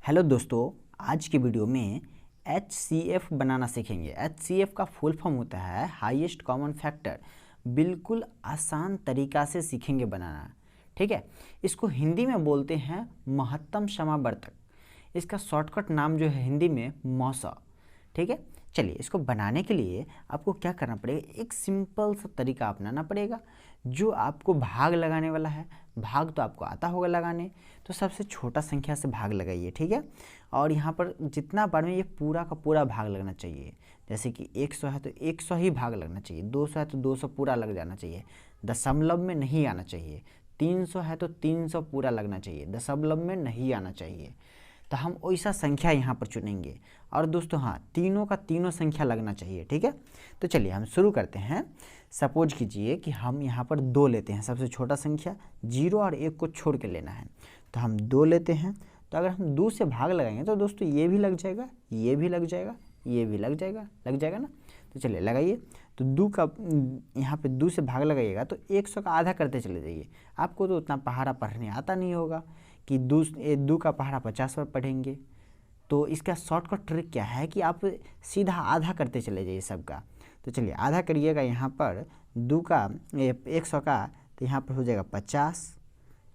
Hello दोस्तों, आज की वीडियो में HCF बनाना सीखेंगे। HCF का फुल फॉर्म होता है हाईएस्ट कॉमन फैक्टर। बिल्कुल आसान तरीका से सीखेंगे बनाना, ठीक है। इसको हिंदी में बोलते हैं महत्तम समावर्तक। इसका शॉर्टकट नाम जो है हिंदी में मौसा, ठीक है। चलिए, इसको बनाने के लिए आपको क्या करना पड़ेगा, एक सिंपल सा तरीका अपनाना पड़ेगा। जो आपको भाग लगाने वाला है, भाग तो आपको आता होगा लगाने, तो सबसे छोटा संख्या से भाग लगाइए, ठीक है। और यहाँ पर जितना बार में ये पूरा का पूरा भाग लगना चाहिए। जैसे कि 100 है तो 100 ही भाग लगना चाहिए, 200 है तो 200 पूरा लग जाना चाहिए, दशमलव में नहीं आना चाहिए। 300 है तो 300 पूरा लगना चाहिए, दशमलव में नहीं आना चाहिए। तो हम वैसा संख्या यहाँ पर चुनेंगे। और दोस्तों हाँ, तीनों का तीनों संख्या लगना चाहिए, ठीक है। तो चलिए हम शुरू करते हैं। सपोज कीजिए कि हम यहाँ पर 2 लेते हैं, सबसे छोटा संख्या। 0 और 1 को छोड़ के लेना है, तो हम 2 लेते हैं। तो अगर हम 2 से भाग लगाएंगे तो दोस्तों ये भी लग जाएगा, ये भी लग जाएगा, ये भी लग जाएगा ना। तो चलिए लगाइए। तो 2 का यहाँ पे 2 से भाग लगाइएगा तो 100 का आधा करते चले जाइए। आपको तो उतना पहाड़ा पढ़ने आता नहीं होगा कि 2 का पहाड़ा 50 बार पढ़ेंगे। तो इसका शॉर्टकट ट्रिक क्या है कि आप सीधा आधा करते चले जाइए सबका। तो चलिए आधा करिएगा यहाँ पर 2 का 100 का, तो यहाँ पर हो जाएगा 50,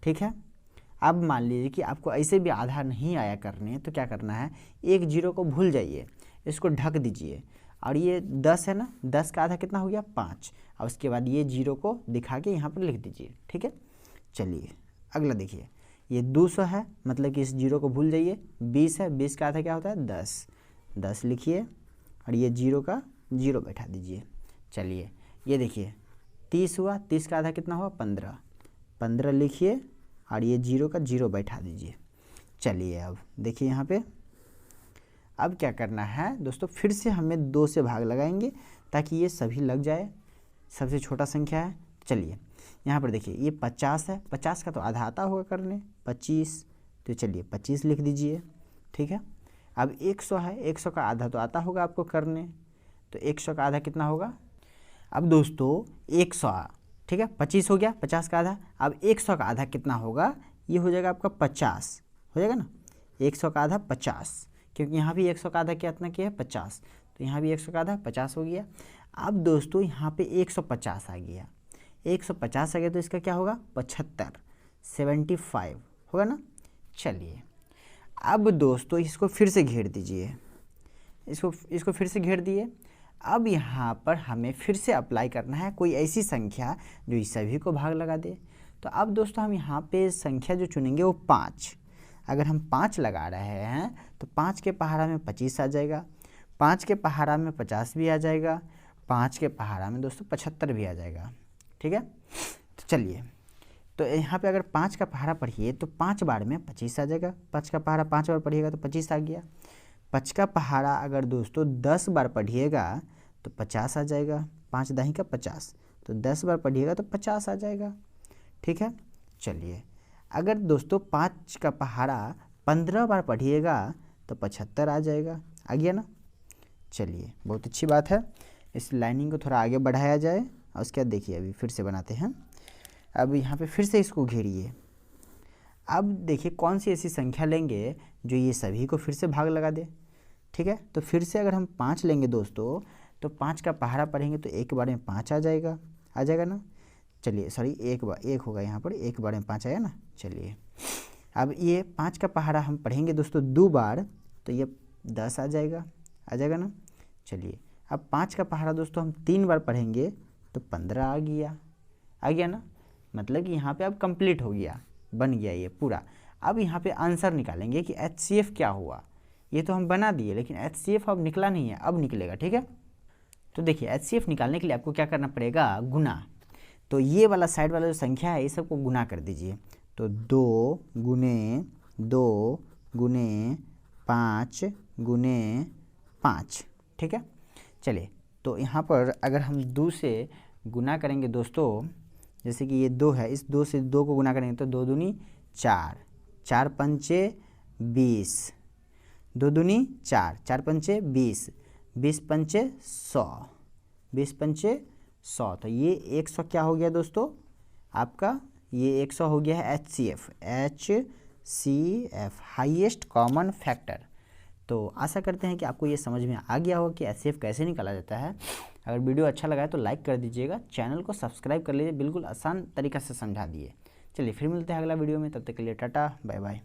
ठीक है। अब मान लीजिए कि आपको ऐसे भी आधा नहीं आया करने, तो क्या करना है, एक 0 को भूल जाइए, इसको ढक दीजिए। और ये 10 है ना, 10 का आधा कितना हो गया, 5। और उसके बाद ये 0 को दिखा के यहाँ पर लिख दीजिए, ठीक है। चलिए अगला देखिए, ये 200 है, मतलब कि इस 0 को भूल जाइए। 20 है, 20 का आधा क्या होता है, 10। 10 लिखिए और ये 0 का 0 बैठा दीजिए। चलिए ये देखिए 30 हुआ, 30 का आधा कितना हुआ, 15। 15 लिखिए और ये 0 का 0 बैठा दीजिए। चलिए अब देखिए यहाँ पे, अब क्या करना है दोस्तों, फिर से हमें 2 से भाग लगाएंगे ताकि ये सभी लग जाए, सबसे छोटा संख्या है। चलिए यहाँ पर देखिए ये 50 है, 50 का तो आधा आता होगा करने, 25। तो चलिए 25 लिख दीजिए, ठीक है। अब 100 है, 100 का आधा तो आता होगा आपको करने, तो 100 का आधा कितना होगा। अब दोस्तों 100, ठीक है, 25 हो गया, 50 का आधा। अब 100 का आधा कितना होगा, ये हो जाएगा आपका 50 हो जाएगा ना। 100 का आधा 50, क्योंकि यहाँ भी 100 का आधा कितना किया है, 50। तो यहाँ भी 100 का आधा 50 हो गया। अब दोस्तों यहाँ पे 150 आ गया, 150 आ गया, तो इसका क्या होगा, 75, 75 होगा ना। चलिए अब दोस्तों इसको फिर से घेर दीजिए, इसको फिर से घेर दिए। अब यहाँ पर हमें फिर से अप्लाई करना है कोई ऐसी संख्या जो इस सभी को भाग लगा दे। तो अब दोस्तों हम यहाँ पे संख्या जो चुनेंगे वो 5। अगर हम 5 लगा रहे हैं तो 5 के पहाड़ा में 25 आ जाएगा, 5 के पहाड़ा में 50 भी आ जाएगा, 5 के पहाड़ा में दोस्तों 75 भी आ जाएगा, ठीक है। तो चलिए, तो यहाँ पे अगर 5 का पहाड़ा पढ़िए तो 5 बार में 25 आ जाएगा। 5 का पहाड़ा 5 बार पढ़िएगा तो 25 आ गया। 5 का पहाड़ा अगर दोस्तों 10 बार पढ़िएगा तो 50 आ जाएगा। 5 दाही का 50, तो 10 बार पढ़िएगा तो 50 आ जाएगा, ठीक है। चलिए अगर दोस्तों 5 का पहाड़ा 15 बार पढ़िएगा तो 75 आ जाएगा, आ गया ना। चलिए बहुत अच्छी बात है, इस लाइनिंग को थोड़ा आगे बढ़ाया जाए। और उसके बाद देखिए अभी फिर से बनाते हैं। अब यहाँ पे फिर से इसको घेरिए। अब देखिए कौन सी ऐसी संख्या लेंगे जो ये सभी को फिर से भाग लगा दे, ठीक है। तो फिर से अगर हम 5 लेंगे दोस्तों, तो 5 का पहाड़ा पढ़ेंगे तो एक बार में 5 आ जाएगा ना। चलिए सॉरी, एक होगा यहाँ पर, एक बार में 5 आया ना। चलिए अब ये 5 का पहाड़ा हम पढ़ेंगे दोस्तों 2 बार, तो ये 10 आ जाएगा ना। चलिए अब 5 का पहाड़ा दोस्तों हम 3 बार पढ़ेंगे तो 15 आ गया ना। मतलब कि यहाँ पे अब कंप्लीट हो गया, बन गया ये पूरा। अब यहाँ पे आंसर निकालेंगे कि HCF क्या हुआ। ये तो हम बना दिए, लेकिन HCF अब निकला नहीं है, अब निकलेगा, ठीक है। तो देखिए HCF निकालने के लिए आपको क्या करना पड़ेगा, गुना। तो ये वाला साइड वाला जो संख्या है ये सबको गुना कर दीजिए। तो 2 गुने 2 गुने 5 गुने 5, ठीक है। चलिए तो यहाँ पर अगर हम 2 से गुना करेंगे दोस्तों, जैसे कि ये 2 है, इस 2 से 2 को गुना करेंगे तो 2 दूनी 4, 4 पंचे 20, 2 दूनी 4, 4 पंचे 20, 20 पंचे 100, 20 पंचे 100। तो ये 100 क्या हो गया दोस्तों आपका, ये 100 हो गया है HCF, HCF highest common factor. तो आशा करते हैं कि आपको ये समझ में आ गया होगा कि HCF कैसे निकाला जाता है। अगर वीडियो अच्छा लगा है तो लाइक कर दीजिएगा, चैनल को सब्सक्राइब कर लीजिए, बिल्कुल आसान तरीक़ा से समझा दिए। चलिए फिर मिलते हैं अगला वीडियो में, तब तक के लिए टाटा बाय बाय।